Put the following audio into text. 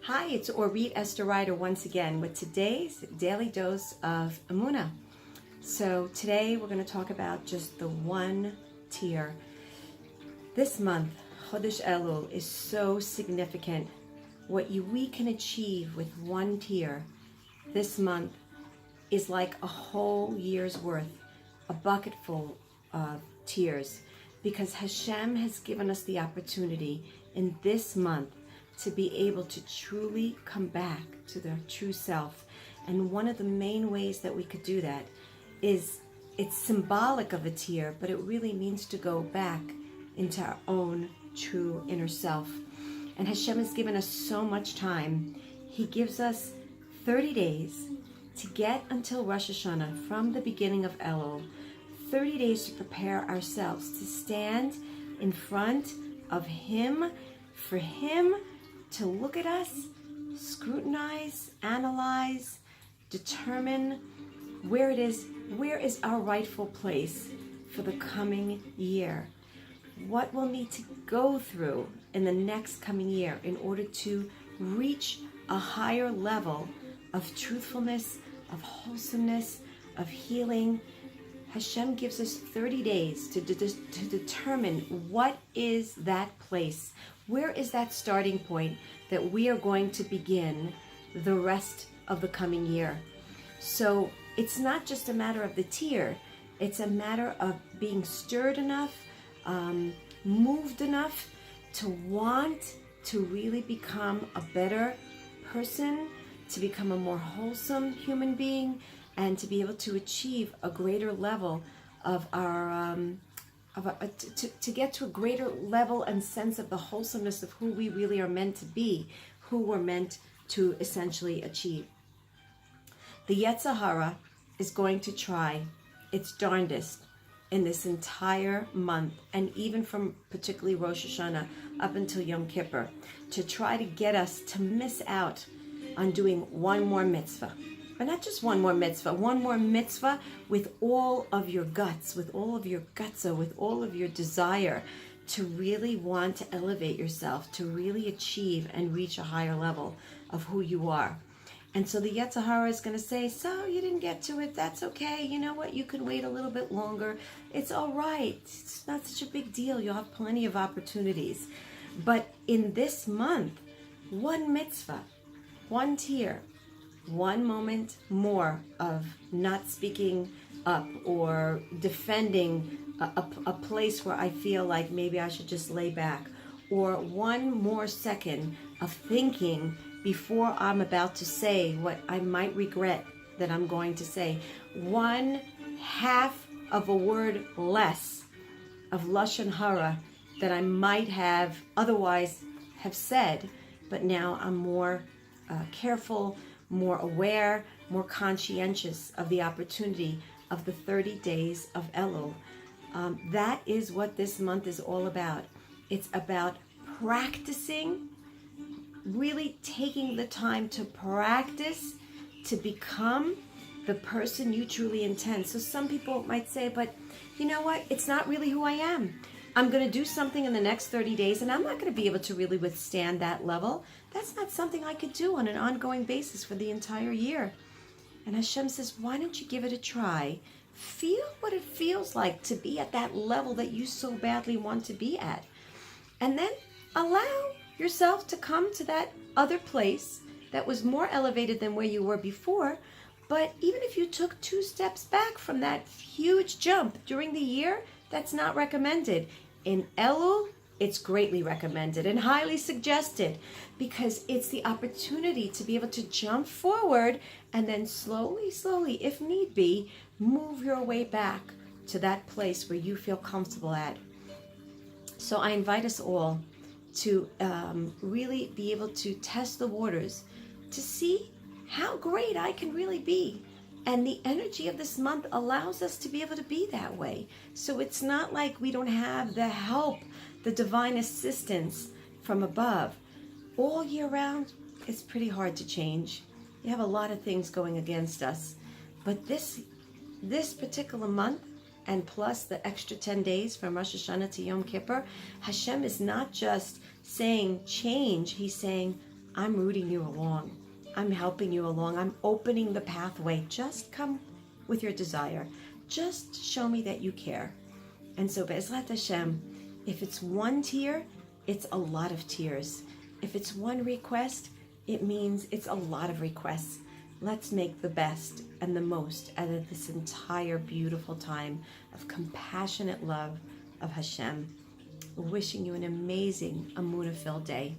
Hi, it's Orit Esther Riter once again with today's daily dose of Emuna. So today we're going to talk about just the one tier. This month, Chodesh Elul, is so significant. What we can achieve with one tier this month is like a whole year's worth, a bucket full of tears, because Hashem has given us the opportunity in this month to be able to truly come back to their true self. And one of the main ways that we could do that is, it's symbolic of a tear, but it really means to go back into our own true inner self. And Hashem has given us so much time. He gives us 30 days to get until Rosh Hashanah, from the beginning of Elul, 30 days to prepare ourselves to stand in front of Him, for Him to look at us, scrutinize, analyze, determine where is our rightful place for the coming year. What we'll need to go through in the next coming year in order to reach a higher level of truthfulness, of wholesomeness, of healing. Hashem gives us 30 days to determine what is that place. Where is that starting point that we are going to begin the rest of the coming year? So it's not just a matter of the tear. It's a matter of being stirred enough, moved enough to want to really become a better person, to become a more wholesome human being, and to be able to achieve a greater level of our to get to a greater level and sense of the wholesomeness of who we really are meant to be, who we're meant to essentially achieve. The Yetzer Hara is going to try its darndest in this entire month, and even from particularly Rosh Hashanah up until Yom Kippur, to try to get us to miss out on doing one more mitzvah. But not just one more mitzvah with all of your guts, with all of your gutso, with all of your desire to really want to elevate yourself, to really achieve and reach a higher level of who you are. And so the Yetzer Hara is going to say, so you didn't get to it, that's okay. You know what, you can wait a little bit longer. It's all right. It's not such a big deal. You'll have plenty of opportunities. But in this month, one mitzvah, one tier, one moment more of not speaking up or defending a place where I feel like maybe I should just lay back, or one more second of thinking before I'm about to say what I might regret that I'm going to say, one half of a word less of Lashon Hara that I might have otherwise have said, but now I'm more careful, more aware, more conscientious of the opportunity of the 30 days of Elul. That is what this month is all about. It's about practicing, really taking the time to practice, to become the person you truly intend. So some people might say, but you know what? It's not really who I am. I'm going to do something in the next 30 days, and I'm not going to be able to really withstand that level. That's not something I could do on an ongoing basis for the entire year. And Hashem says, why don't you give it a try? Feel what it feels like to be at that level that you so badly want to be at. And then allow yourself to come to that other place that was more elevated than where you were before. But even if you took 2 steps back from that huge jump during the year, that's not recommended. In Elul, it's greatly recommended and highly suggested, because it's the opportunity to be able to jump forward and then slowly, if need be, move your way back to that place where you feel comfortable at. So I invite us all to really be able to test the waters, to see how great I can really be. And the energy of this month allows us to be able to be that way. So it's not like we don't have the help, the divine assistance from above. All year round, it's pretty hard to change. You have a lot of things going against us. But this particular month, and plus the extra 10 days from Rosh Hashanah to Yom Kippur, Hashem is not just saying change, He's saying I'm rooting you along. I'm helping you along. I'm opening the pathway. Just come with your desire. Just show me that you care. And so, Be'ezrat Hashem, if it's one tear, it's a lot of tears. If it's one request, it means it's a lot of requests. Let's make the best and the most out of this entire beautiful time of compassionate love of Hashem. Wishing you an amazing Emuna-filled day.